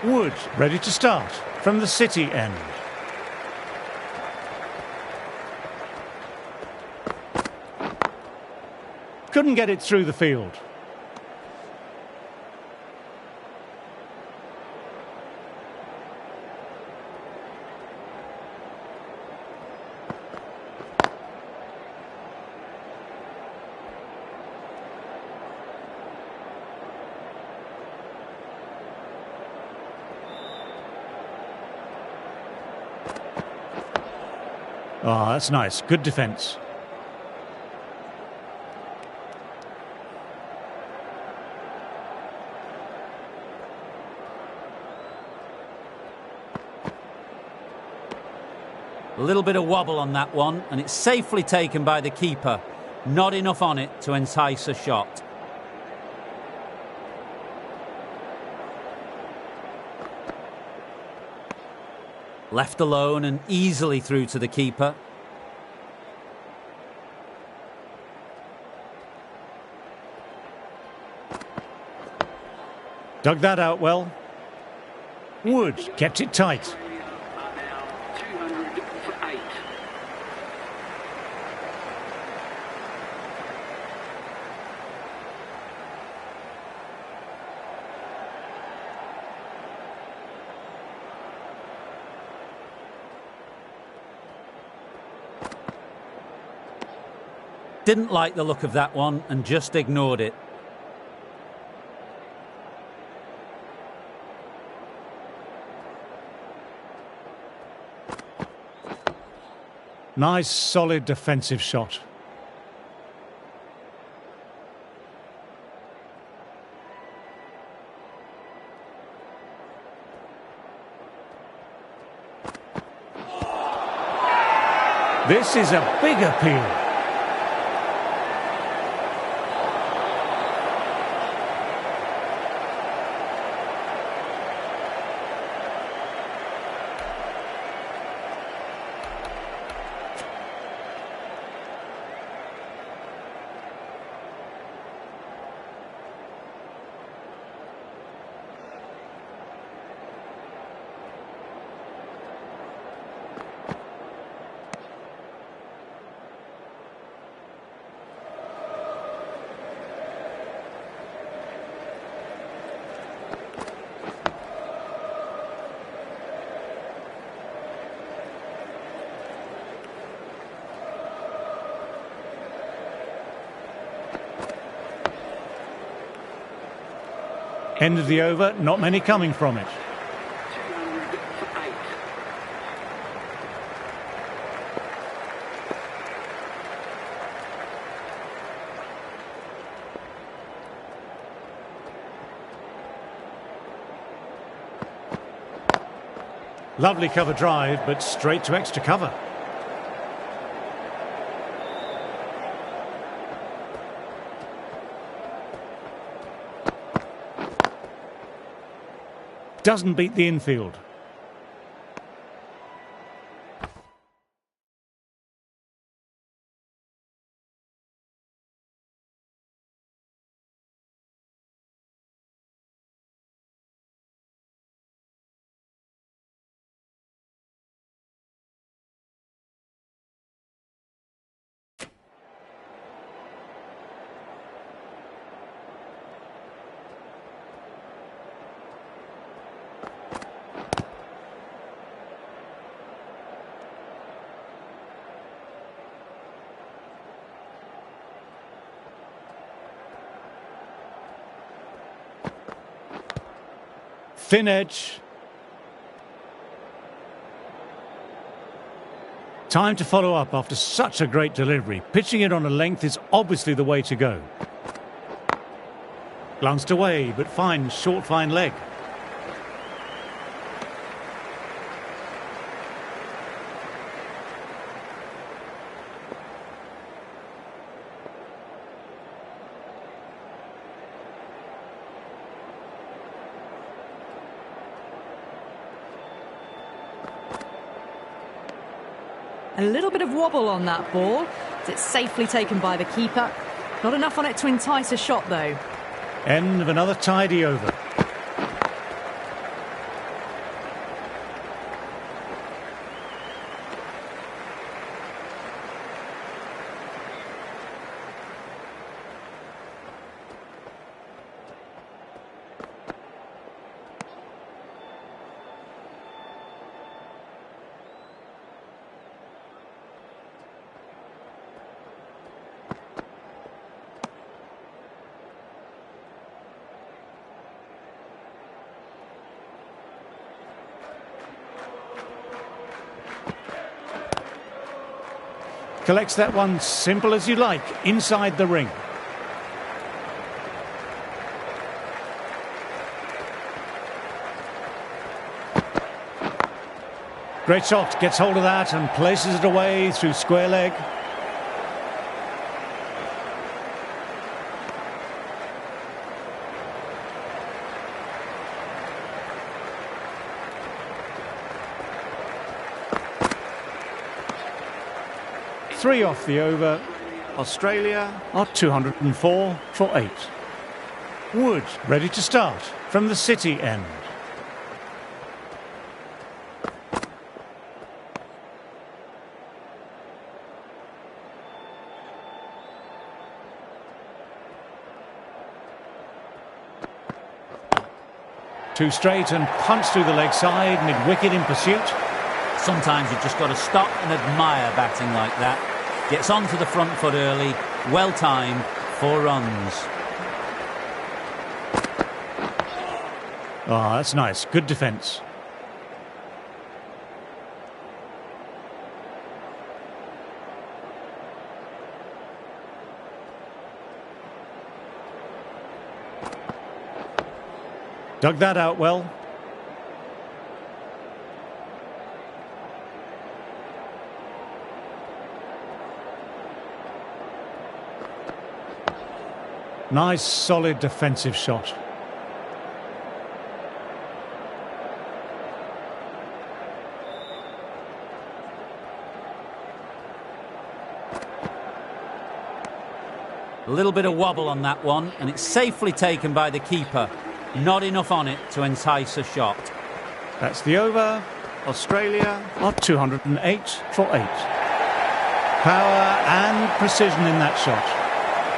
Wood ready to start from the City end. Couldn't get it through the field. Oh, that's nice. Good defence. A little bit of wobble on that one, and it's safely taken by the keeper. Not enough on it to entice a shot. Left alone and easily through to the keeper. Dug that out well. Wood kept it tight. Didn't like the look of that one and just ignored it. Nice, solid defensive shot. This is a big appeal. End of the over, not many coming from it. Lovely cover drive, but straight to extra cover. Doesn't beat the infield. Thin edge. Time to follow up after such a great delivery. Pitching it on a length is obviously the way to go. Glanced away, but finds short, fine leg. A little bit of wobble on that ball. It's safely taken by the keeper. Not enough on it to entice a shot, though. End of another tidy over. Collects that one simple as you like, inside the ring. Great shot, gets hold of that and places it away through square leg. Three off the over. Australia are 204 for 8. Wood ready to start from the City end. Two straight and punch through the leg side, mid-wicket in pursuit. Sometimes you've just got to stop and admire batting like that. Gets onto the front foot early, well timed, 4 runs. Ah, that's nice, good defence. Dug that out well. Nice, solid defensive shot. A little bit of wobble on that one, and it's safely taken by the keeper. Not enough on it to entice a shot. That's the over. Australia are 208 for 8. Power and precision in that shot.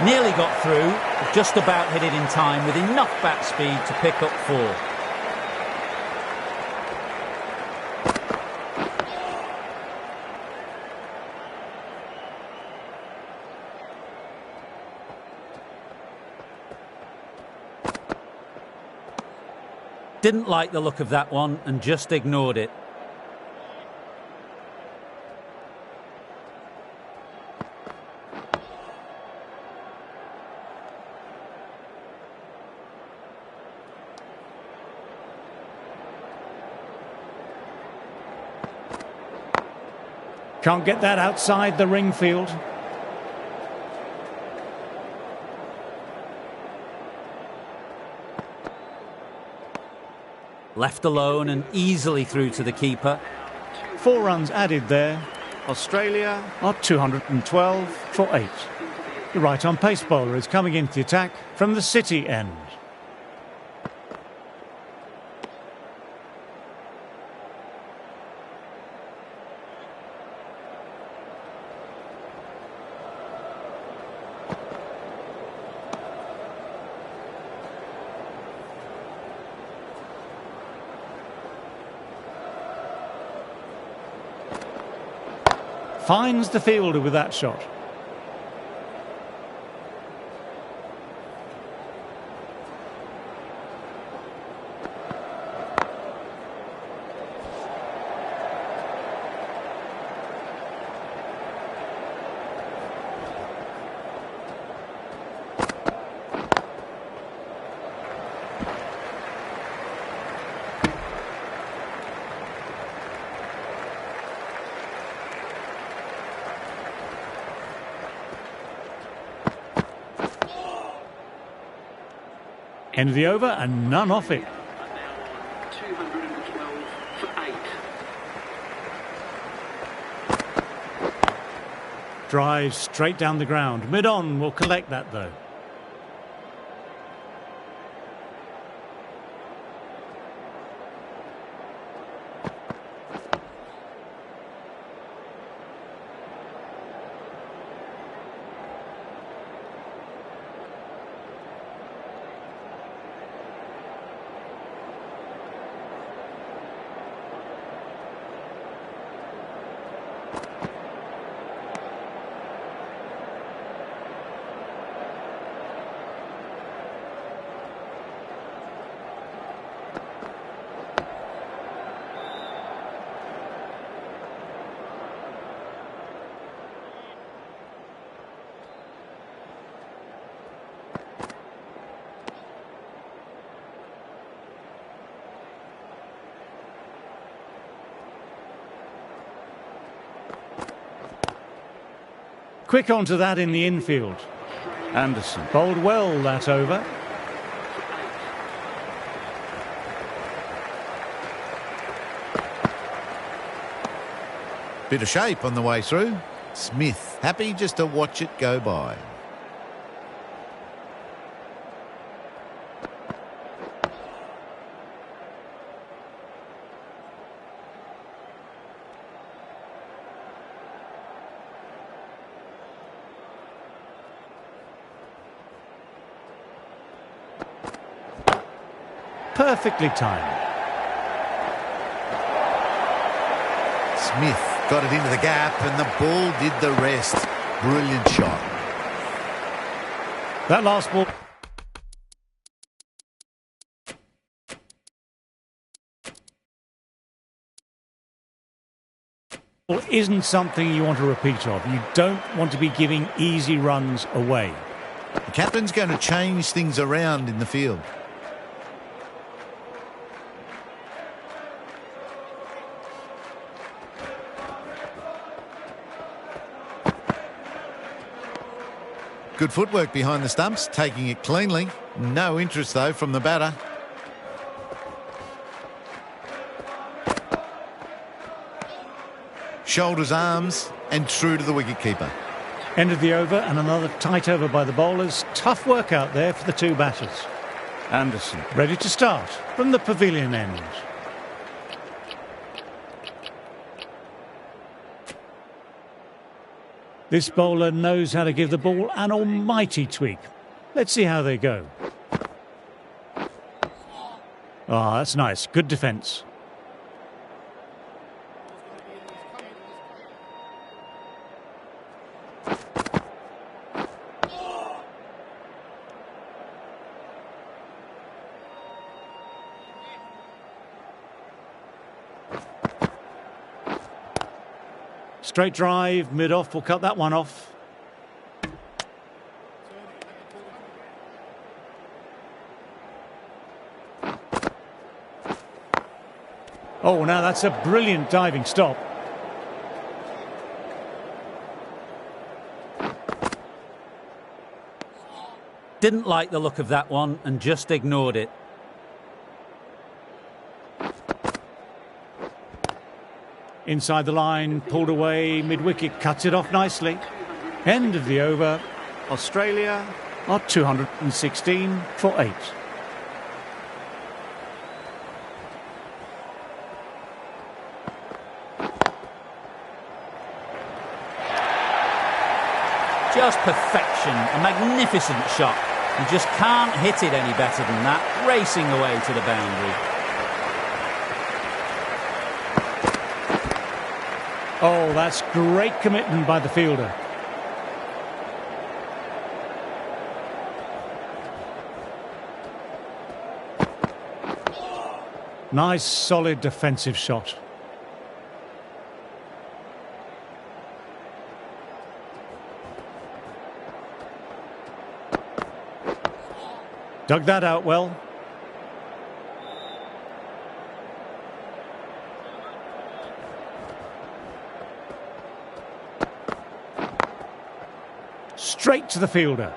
Nearly got through, just about hit it in time with enough bat speed to pick up 4. Didn't like the look of that one and just ignored it. Can't get that outside the ring field. Left alone and easily through to the keeper. 4 runs added there. Australia are 212 for 8. The right-arm pace bowler is coming into the attack from the City end. Finds the fielder with that shot. End of the over and none off it. 212 for 8. Drives straight down the ground. Mid-on will collect that though. quick onto that in the infield. Anderson bowled well that over. Bit of shape on the way through. Smith happy just to watch it go by. Perfectly timed. Smith got it into the gap and the ball did the rest. Brilliant shot. That last ball isn't something you want to repeat of. You don't want to be giving easy runs away. The captain's going to change things around in the field. Good footwork behind the stumps, taking it cleanly. No interest, though, from the batter. Shoulders, arms, and true to the wicketkeeper. End of the over and another tight over by the bowlers. Tough work out there for the two batters. Anderson ready to start from the pavilion end. This bowler knows how to give the ball an almighty tweak. Let's see how they go. Ah, that's nice. Good defence. Straight drive, mid-off, will cut that one off. Oh, now that's a brilliant diving stop. Didn't like the look of that one and just ignored it. Inside the line, pulled away, mid-wicket, cuts it off nicely. End of the over. Australia are 216 for 8. Just perfection, a magnificent shot. You just can't hit it any better than that, racing away to the boundary. Oh, that's great commitment by the fielder. Nice, solid defensive shot. Dug that out well. Straight to the fielder.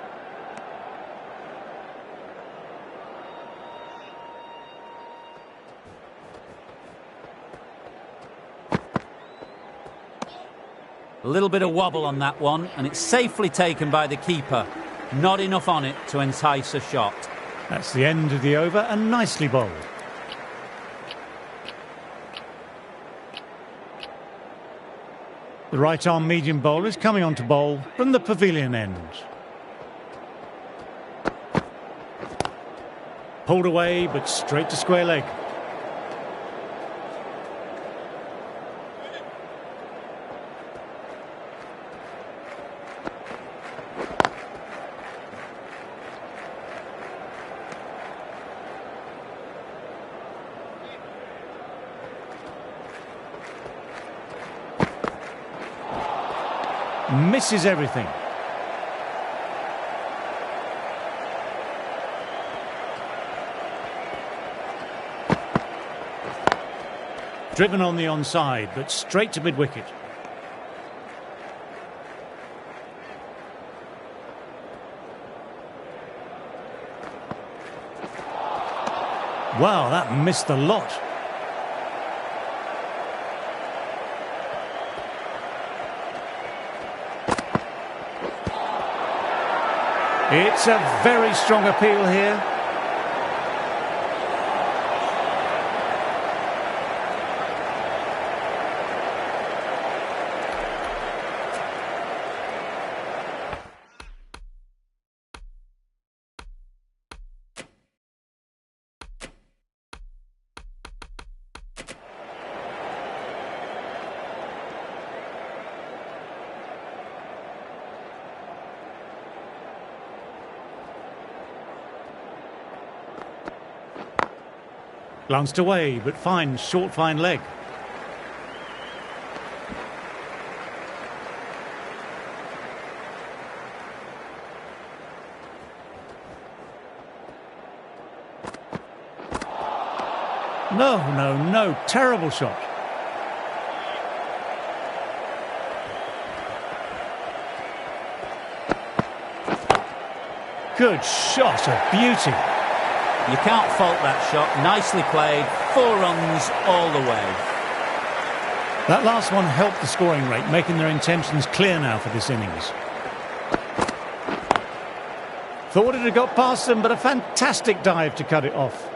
A little bit of wobble on that one, and it's safely taken by the keeper. Not enough on it to entice a shot. That's the end of the over and nicely bowled. The right-arm medium bowler is coming on to bowl from the pavilion end. Pulled away, but straight to square leg. Misses everything. Driven on the onside, but straight to mid-wicket. Wow, that missed the lot. It's a very strong appeal here. Glanced away, but finds short fine leg. No, terrible shot. Good shot, a beauty. You can't fault that shot. Nicely played. 4 runs all the way. That last one helped the scoring rate, making their intentions clear now for this innings. Thought it had got past them, but a fantastic dive to cut it off.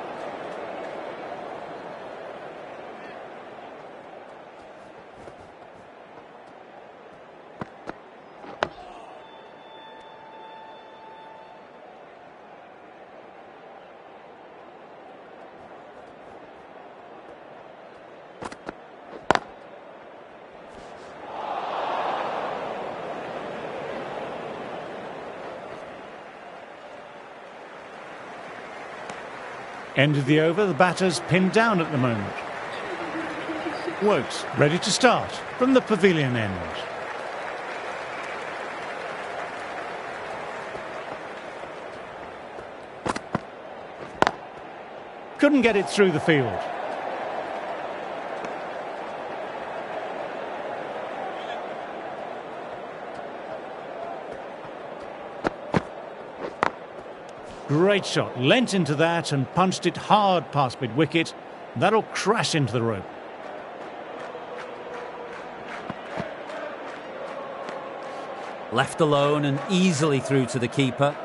End of the over, the batter's pinned down at the moment. Wokes ready to start from the pavilion end. Couldn't get it through the field. Great shot, leant into that and punched it hard past mid-wicket. That'll crash into the rope. Left alone and easily through to the keeper.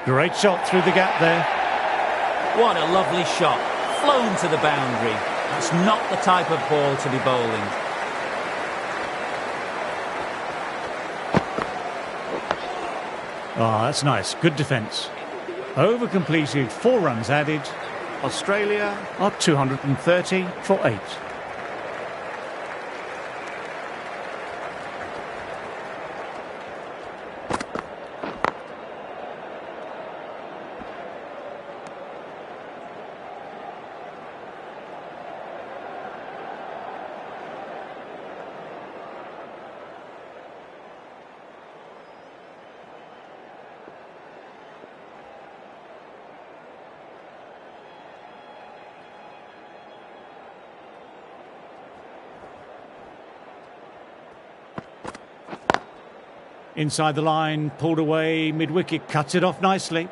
Great shot through the gap there. What a lovely shot. Flown to the boundary. That's not the type of ball to be bowling. Ah, that's nice. Good defence. Over completed, 4 runs added. Australia are 230 for 8. Inside the line, pulled away, mid-wicket, cuts it off nicely.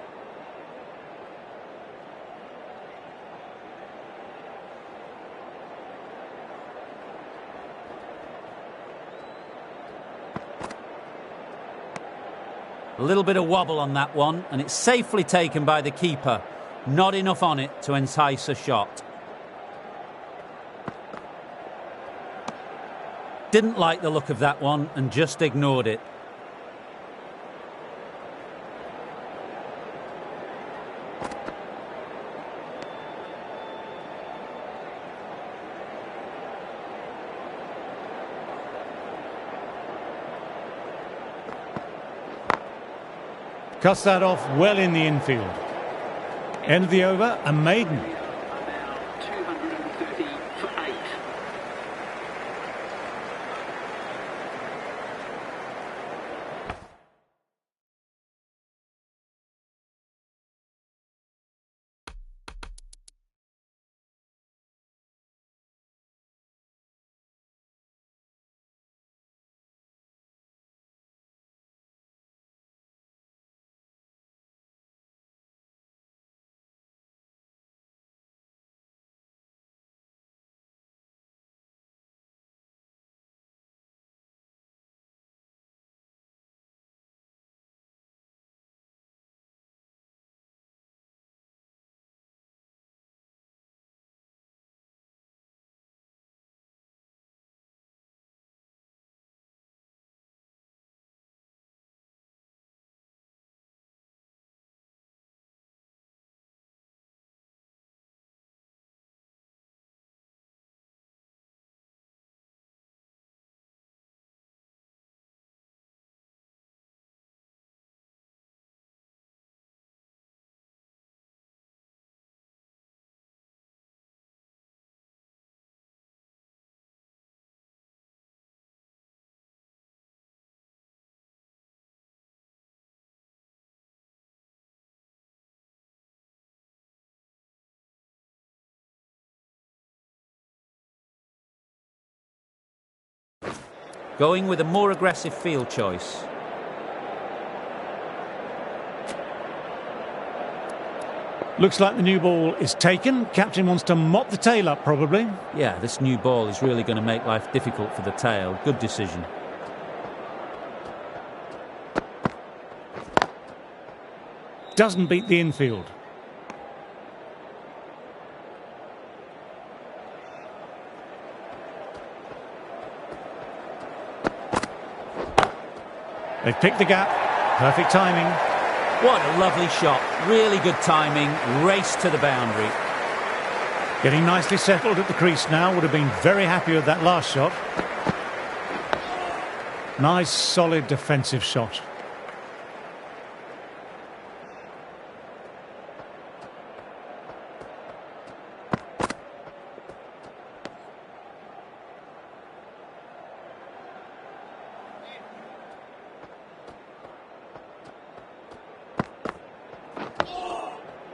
A little bit of wobble on that one, and it's safely taken by the keeper. Not enough on it to entice a shot. Didn't like the look of that one and just ignored it. Cuts that off well in the infield. End of the over, a maiden. Going with a more aggressive field choice. Looks like the new ball is taken. Captain wants to mop the tail up, probably. Yeah, this new ball is really going to make life difficult for the tail. Good decision. Doesn't beat the infield. They've picked the gap. Perfect timing. What a lovely shot. Really good timing. Race to the boundary. Getting nicely settled at the crease now. Would have been very happy with that last shot. Nice, solid defensive shot.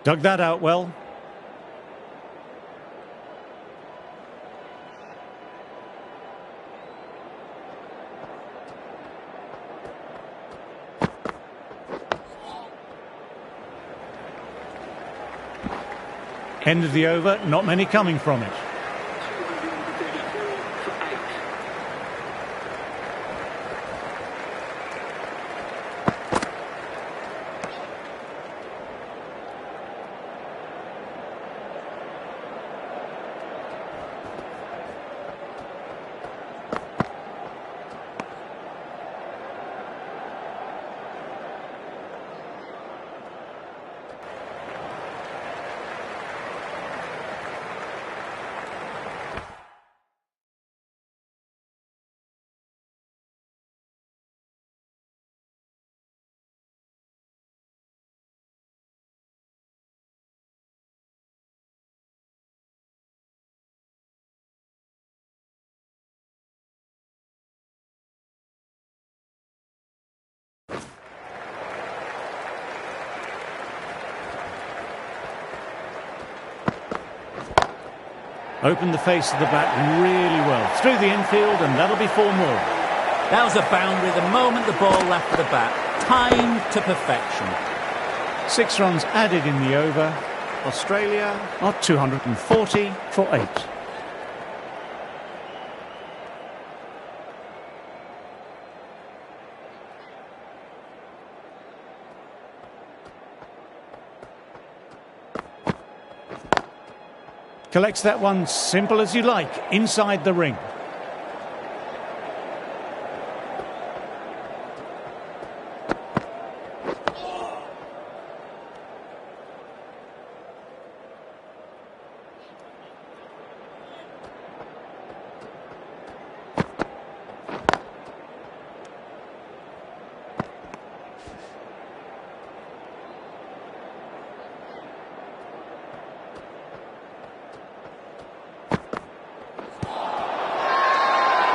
Dug that out well. End of the over, not many coming from it. Opened the face of the bat really well. Through the infield, and that'll be 4 more. That was a boundary the moment the ball left the bat. Timed to perfection. 6 runs added in the over. Australia are 240 for 8. Collects that one simple as you like, inside the ring.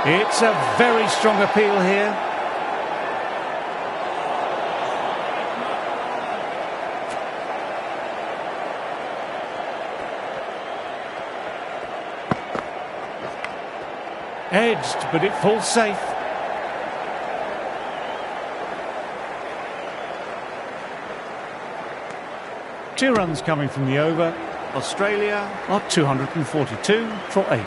It's a very strong appeal here. Edged, but it falls safe. Two runs coming from the over. Australia are 242 for 8.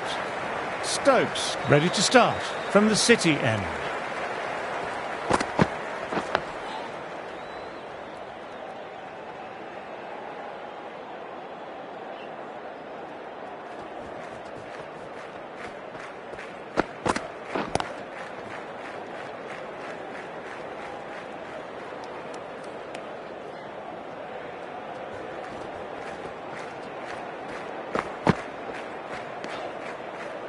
Stokes ready to start from the City end.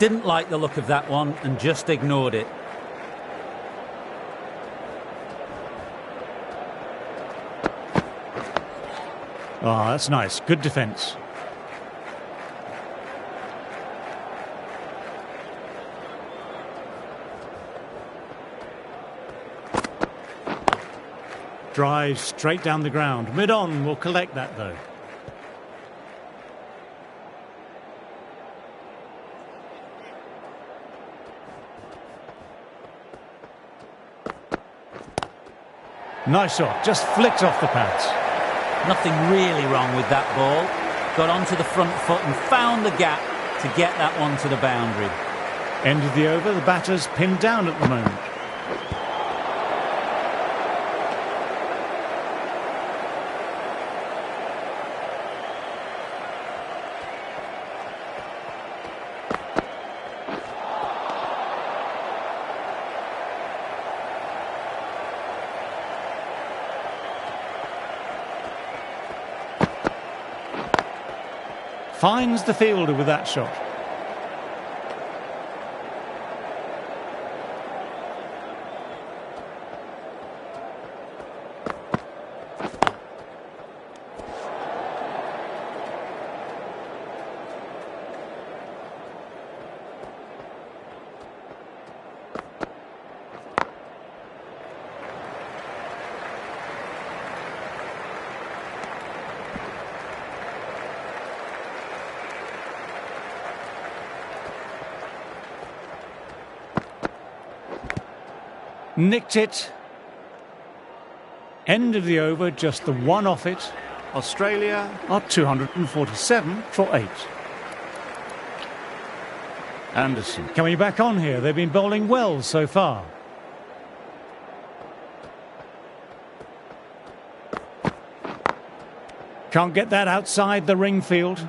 Didn't like the look of that one and just ignored it. Oh, that's nice. Good defence. Drives straight down the ground. Mid-on will collect that though. Nice shot, just flicked off the pads. Nothing really wrong with that ball. Got onto the front foot and found the gap to get that one to the boundary. End of the over, the batter's pinned down at the moment. Finds the fielder with that shot. Nicked it. End of the over, just the one off it. Australia are 247 for 8. Anderson coming back on here. They've been bowling well so far. Can't get that outside the ring field.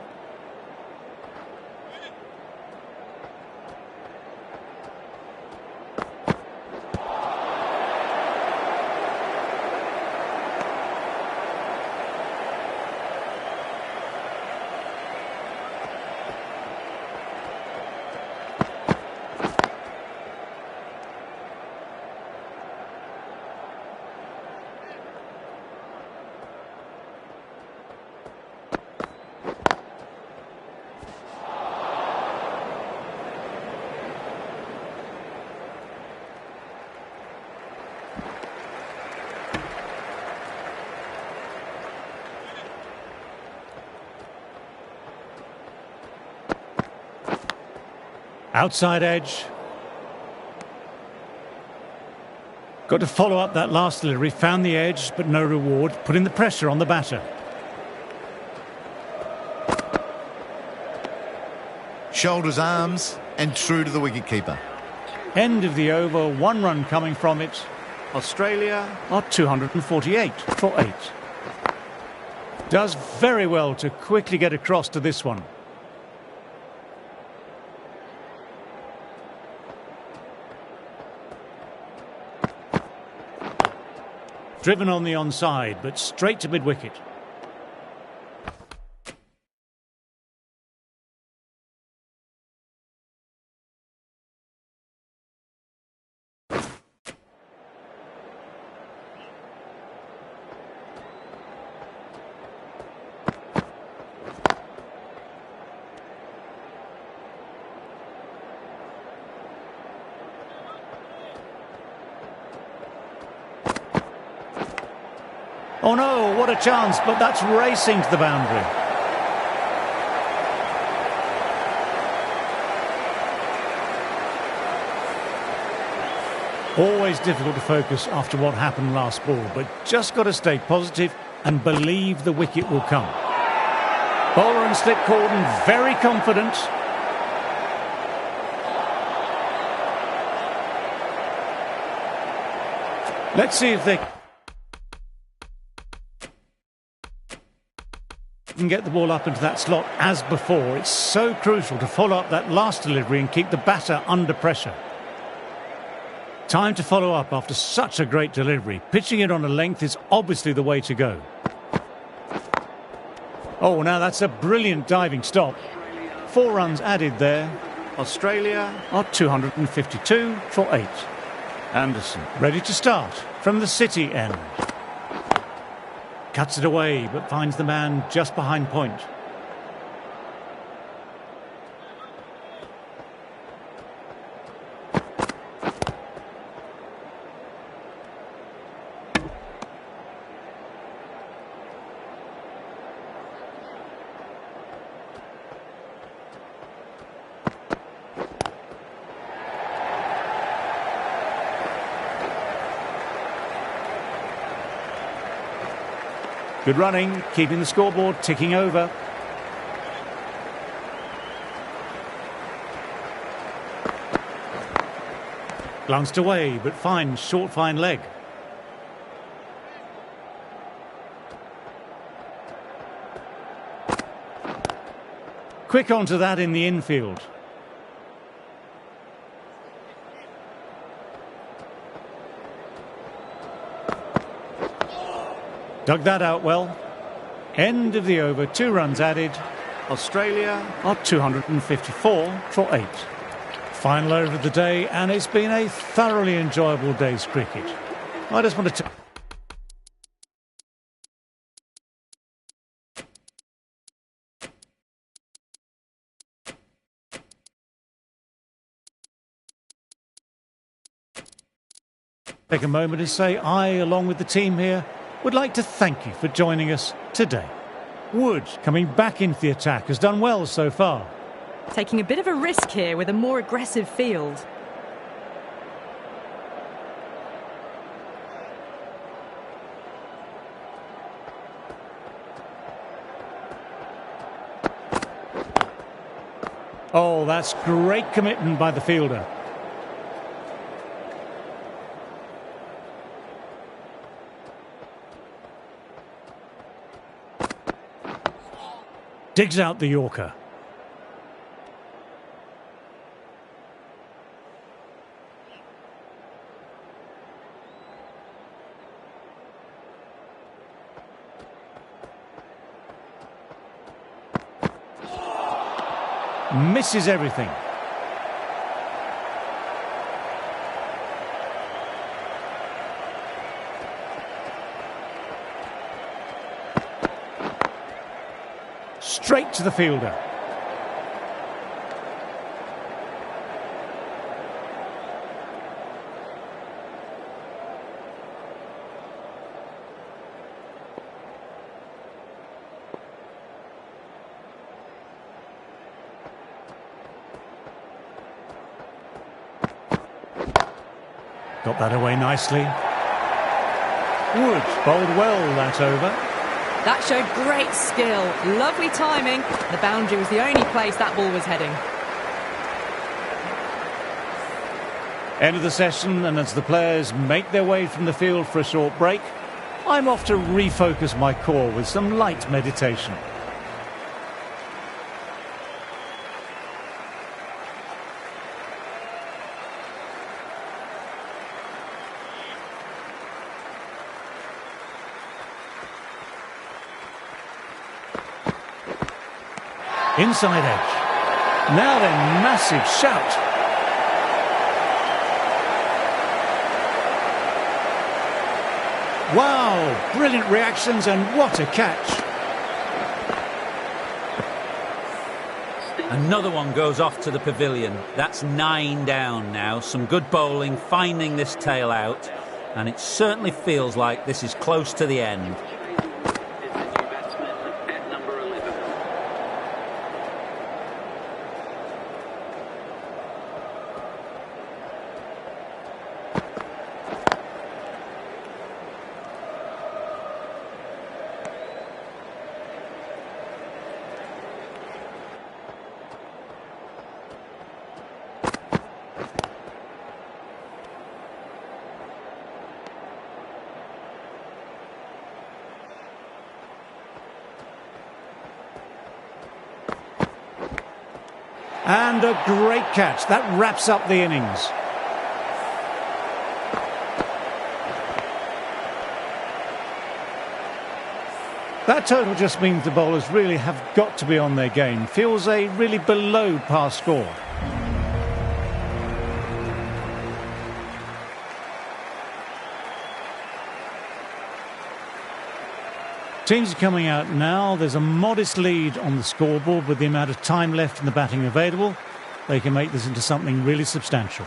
Outside edge. Got to follow up that last delivery. Found the edge, but no reward. Putting the pressure on the batter. Shoulders, arms, and true to the wicketkeeper. End of the over. 1 run coming from it. Australia are 248 for 8. Does very well to quickly get across to this one. Driven on the onside, but straight to mid-wicket. Oh no, what a chance, but that's racing to the boundary. Always difficult to focus after what happened last ball, but just got to stay positive and believe the wicket will come. Bowler and slip cordon, very confident. Let's see if they can get the ball up into that slot as before. It's so crucial to follow up that last delivery and keep the batter under pressure. Time to follow up after such a great delivery. Pitching it on a length is obviously the way to go. Oh, now that's a brilliant diving stop. 4 runs added there. Australia are 252 for 8. Anderson ready to start from the City end. Cuts it away, but finds the man just behind point. Good running, keeping the scoreboard ticking over. Glanced away, but fine, short, fine leg. Quick onto that in the infield. Dug that out well. End of the over, 2 runs added. Australia are 254 for 8. Final over of the day, and it's been a thoroughly enjoyable day's cricket. I just want to take a moment and say I, along with the team here, would like to thank you for joining us today. Wood, coming back into the attack, has done well so far. Taking a bit of a risk here with a more aggressive field. Oh, that's great commitment by the fielder. Digs out the Yorker. Misses everything. Straight to the fielder. Got that away nicely. Wood bowled well that over. That showed great skill, lovely timing. The boundary was the only place that ball was heading. End of the session, and as the players make their way from the field for a short break, I'm off to refocus my core with some light meditation. Inside edge. Now then, massive shout. Wow, brilliant reactions and what a catch. Another one goes off to the pavilion. That's 9 down now. Some good bowling, finding this tail out. And it certainly feels like this is close to the end. And a great catch. That wraps up the innings. That total just means the bowlers really have got to be on their game. Feels a really below par score. Teams are coming out now. There's a modest lead on the scoreboard with the amount of time left in the batting available. They can make this into something really substantial.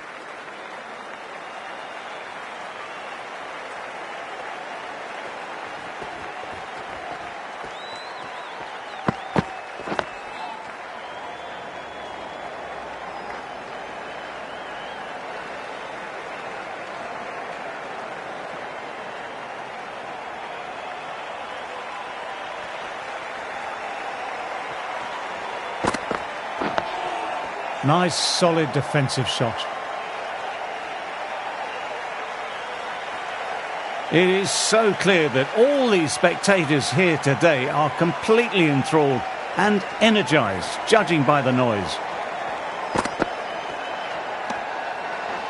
Nice, solid defensive shot. It is so clear that all these spectators here today are completely enthralled and energised, judging by the noise.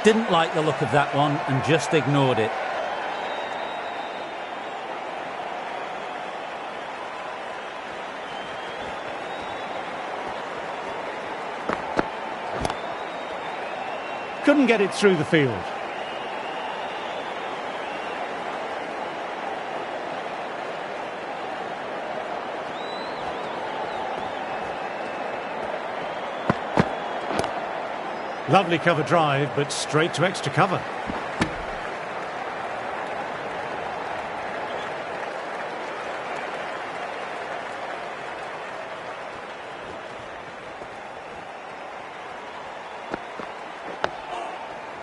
Didn't like the look of that one and just ignored it. Couldn't get it through the field. Lovely cover drive, but straight to extra cover.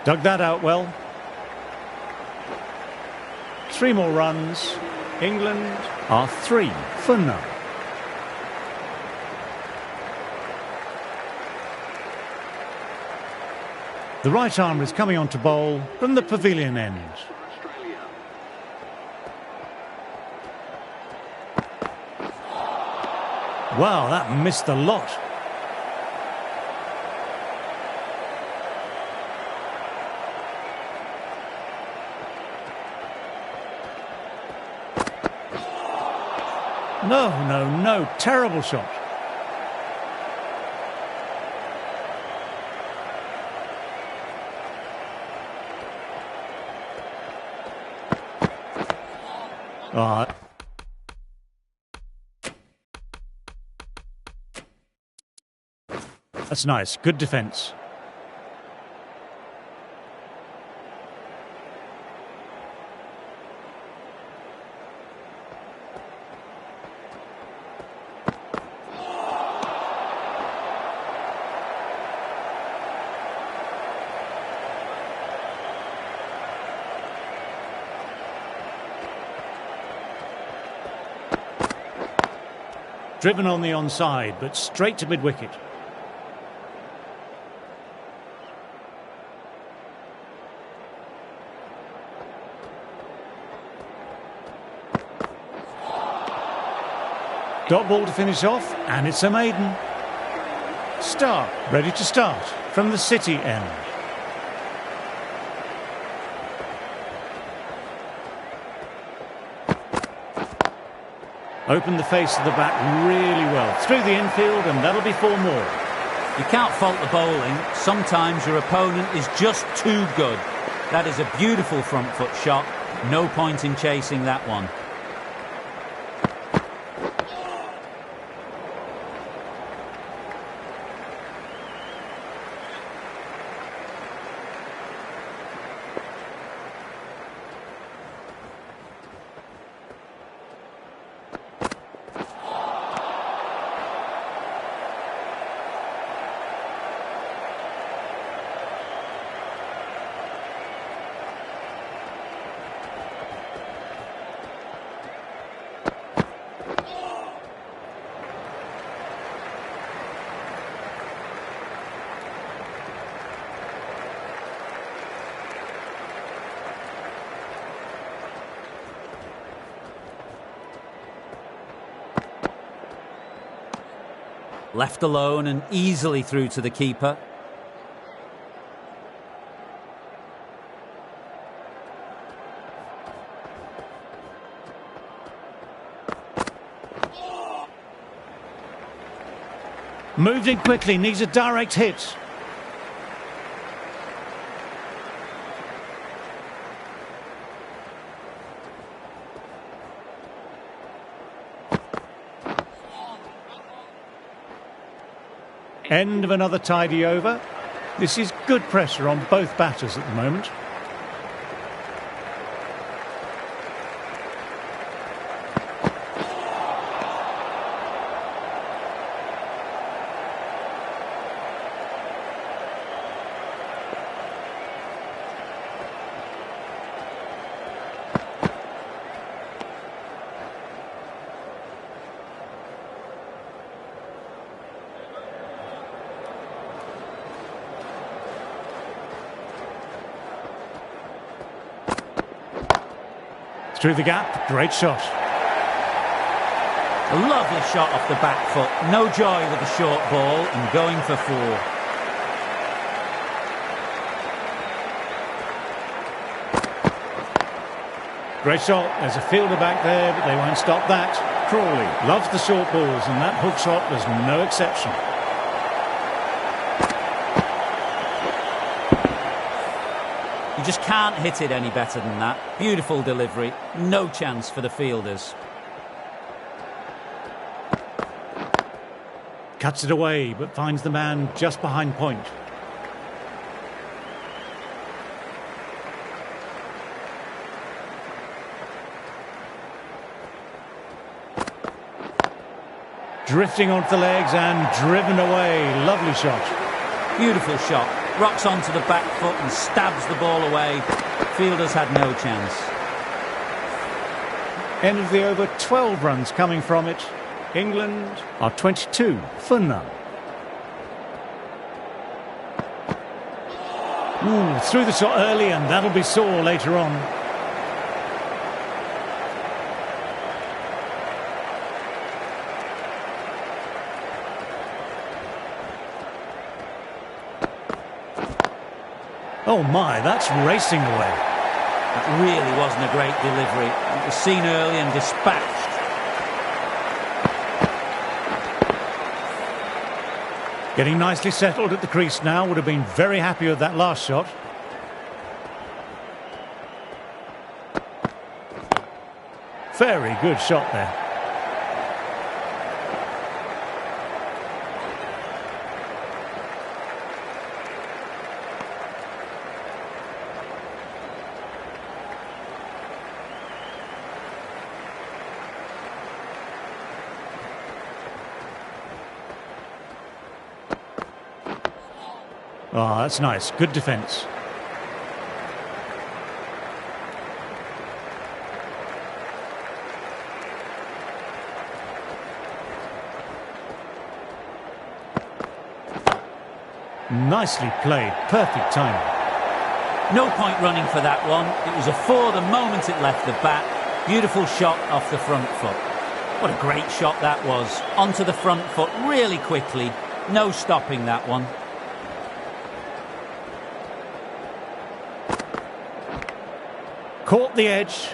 Dug that out well. 3 more runs. England are 3 for none. The right arm is coming on to bowl from the pavilion end. Wow, that missed a lot. No, terrible shot. That's nice, good defence. Driven on the onside, but straight to mid-wicket. Dot ball to finish off, and it's a maiden. Stark, ready to start from the City end. Opened the face of the bat really well. Through the infield, and that'll be 4 more. You can't fault the bowling. Sometimes your opponent is just too good. That is a beautiful front foot shot. No point in chasing that one. Left alone and easily through to the keeper. Moved in quickly, needs a direct hit. End of another tidy over. This is good pressure on both batters at the moment. Through the gap, great shot. A lovely shot off the back foot. No joy with the short ball and going for 4. Great shot. There's a fielder back there, but they won't stop that. Crawley loves the short balls, and that hook shot was no exception. You just can't hit it any better than that. Beautiful delivery. No chance for the fielders. Cuts it away, but finds the man just behind point. Drifting onto the legs and driven away. Lovely shot. Beautiful shot. Rocks onto the back foot and stabs the ball away. Fielders had no chance. End of the over, 12 runs coming from it. England are 22 for none. Ooh, threw the shot early, and that'll be sore later on. Oh my, that's racing away. That really wasn't a great delivery. It was seen early and dispatched. Getting nicely settled at the crease now. Would have been very happy with that last shot. Very good shot there. Oh, that's nice. Good defence. Nicely played. Perfect timing. No point running for that one. It was a 4 the moment it left the bat. Beautiful shot off the front foot. What a great shot that was. Onto the front foot really quickly. No stopping that one. Caught the edge.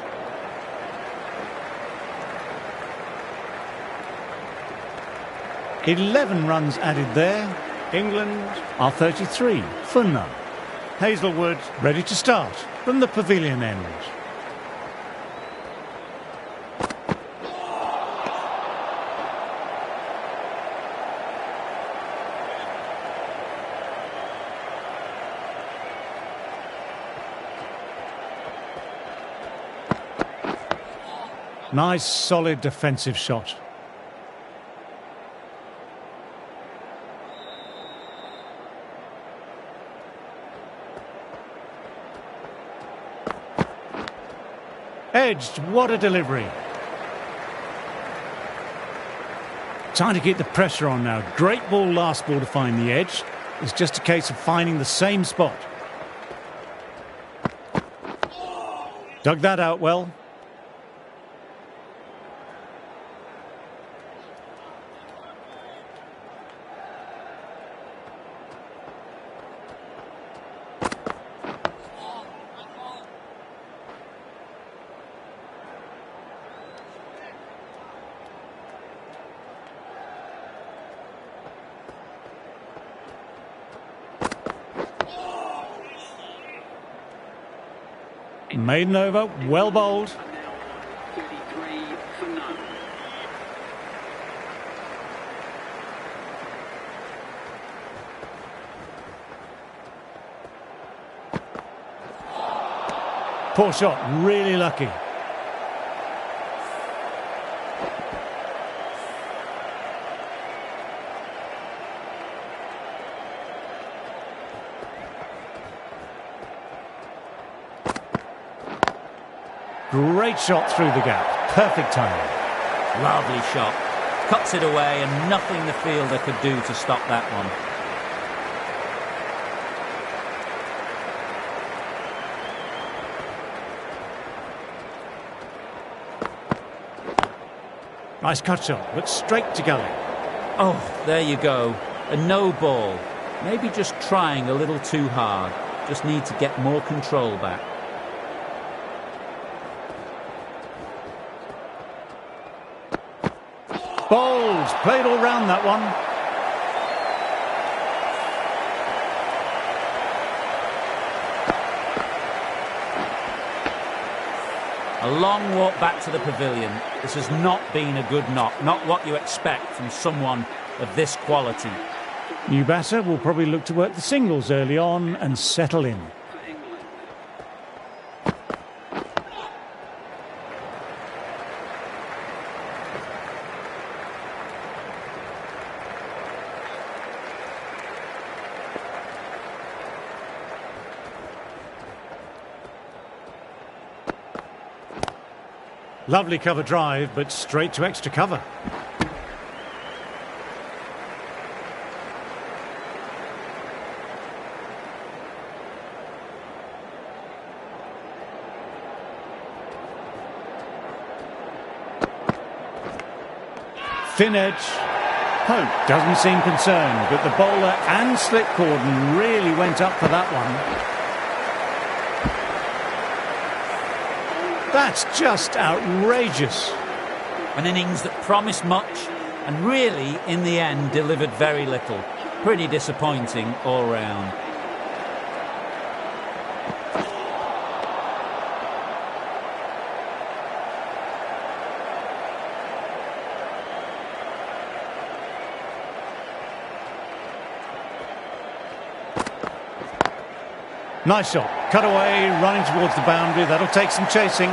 "11 runs added there. England are 33 for none. Hazelwood ready to start from the pavilion end. Nice, solid defensive shot. Edged, what a delivery. Trying to keep the pressure on now. Great ball, last ball to find the edge. It's just a case of finding the same spot. Dug that out well. Maiden over, well bowled. 33 for none. Poor shot, really lucky. Great shot through the gap. Perfect timing. Lovely shot. Cuts it away and nothing the fielder could do to stop that one. Nice cut shot, but straight to gully. Oh, there you go. A no ball. Maybe just trying a little too hard. Just need to get more control back. Bowles played all round that one. A long walk back to the pavilion. This has not been a good knock. Not what you expect from someone of this quality. New batter will probably look to work the singles early on and settle in. For England. Lovely cover drive, but straight to extra cover. Thin edge. Pope doesn't seem concerned, but the bowler and slip cordon really went up for that one. That's just outrageous. An innings that promised much and really, in the end, delivered very little. Pretty disappointing all round. Nice shot. Cut away, running towards the boundary. That'll take some chasing.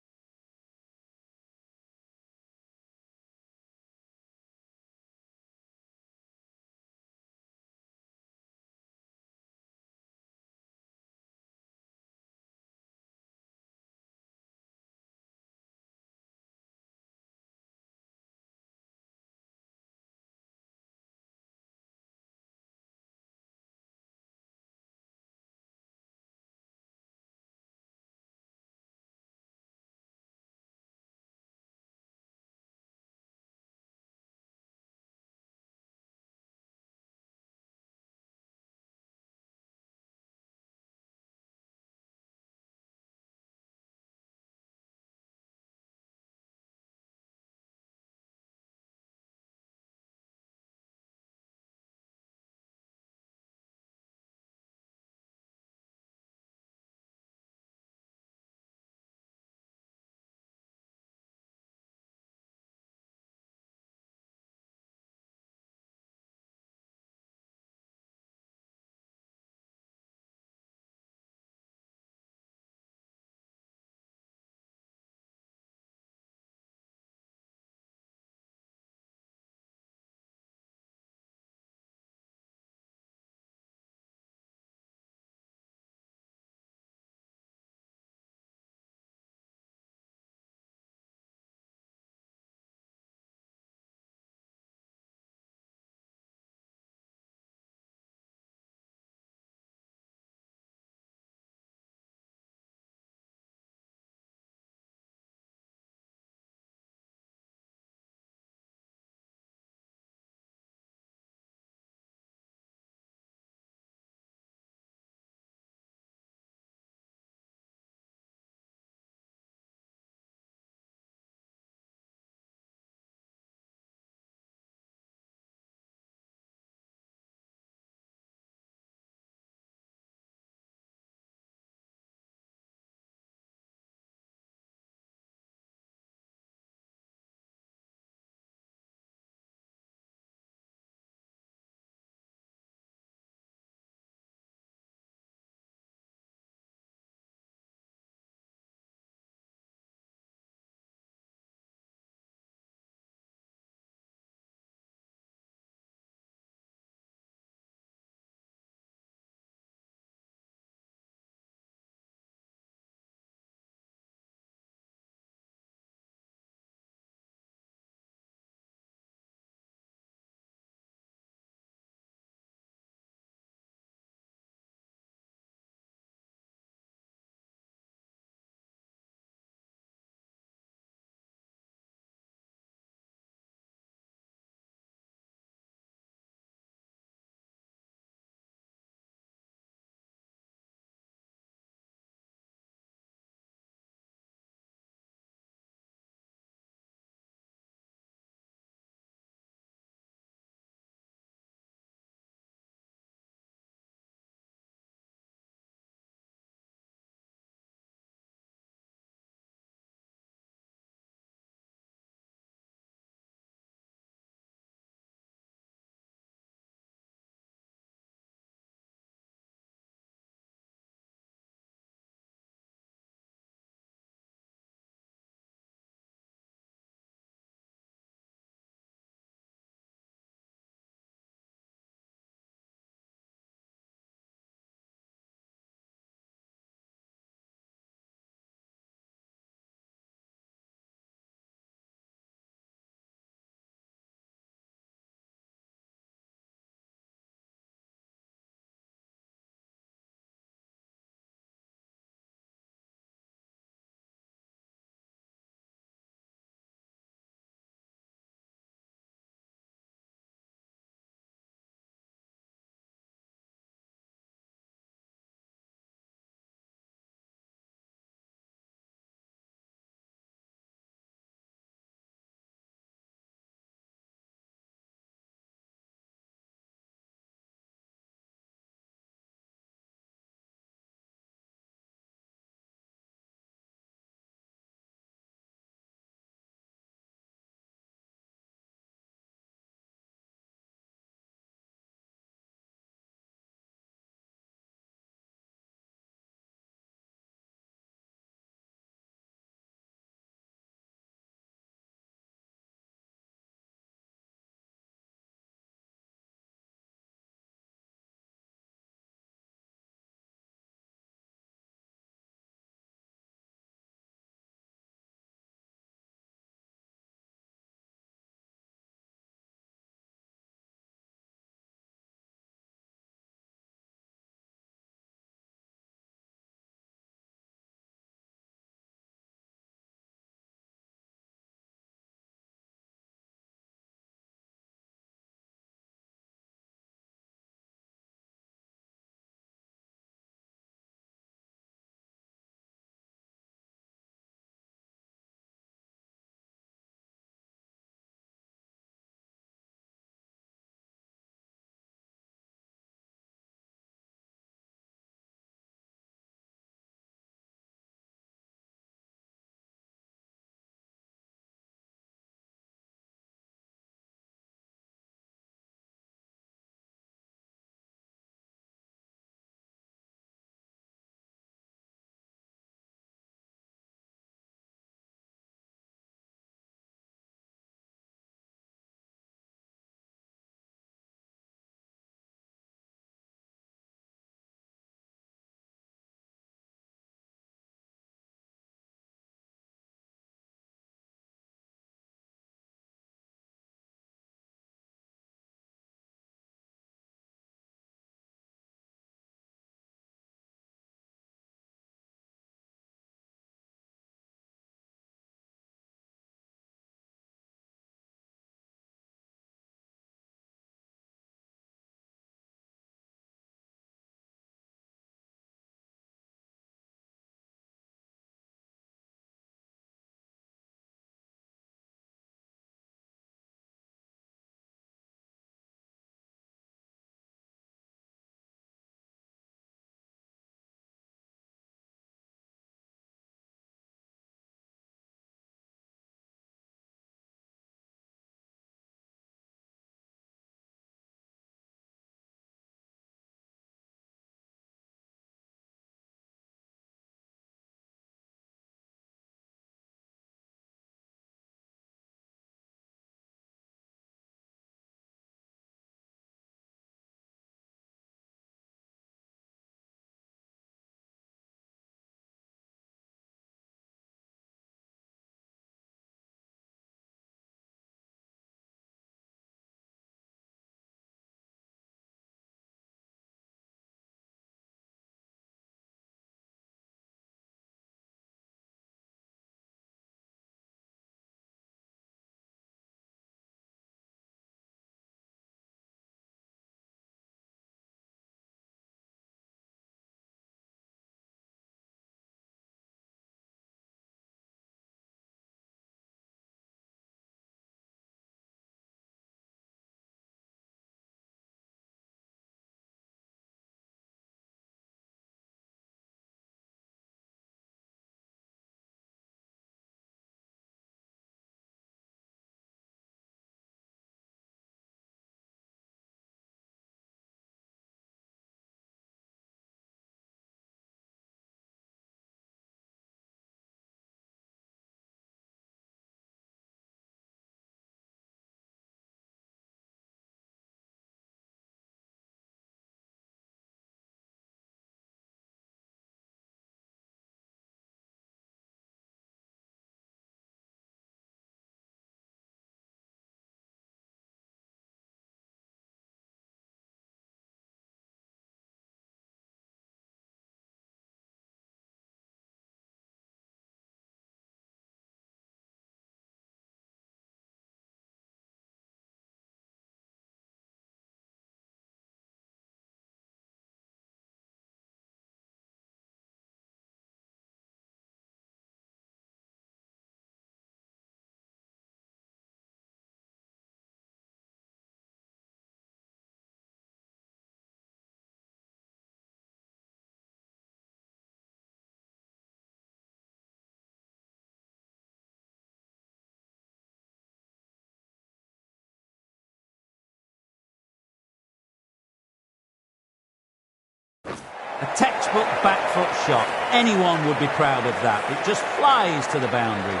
textbook back foot shot. Anyone would be proud of that. It just flies to the boundary.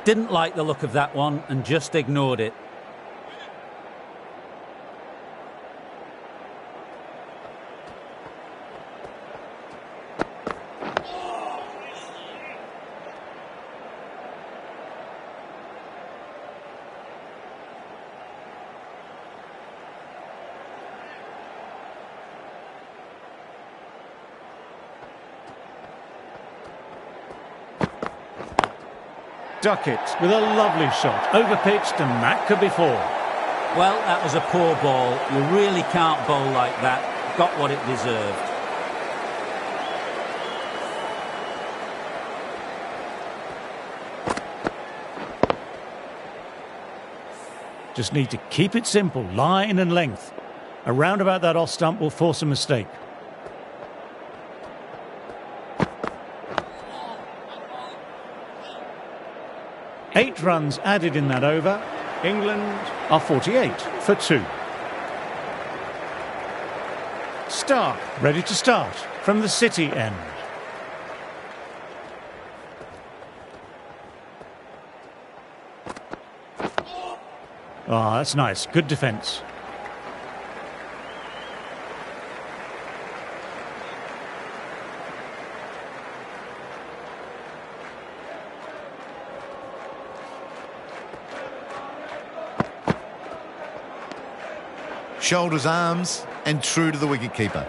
Didn't like the look of that one and just ignored it. Duckett with a lovely shot. Overpitched and that could be 4. Well, that was a poor ball. You really can't bowl like that. Got what it deserved. Just need to keep it simple, line and length. Around about that off stump will force a mistake. Eight runs added in that over. England are 48 for 2. Stark ready to start from the City end. Ah, that's nice. Good defence. Shoulders, arms, and true to the wicketkeeper.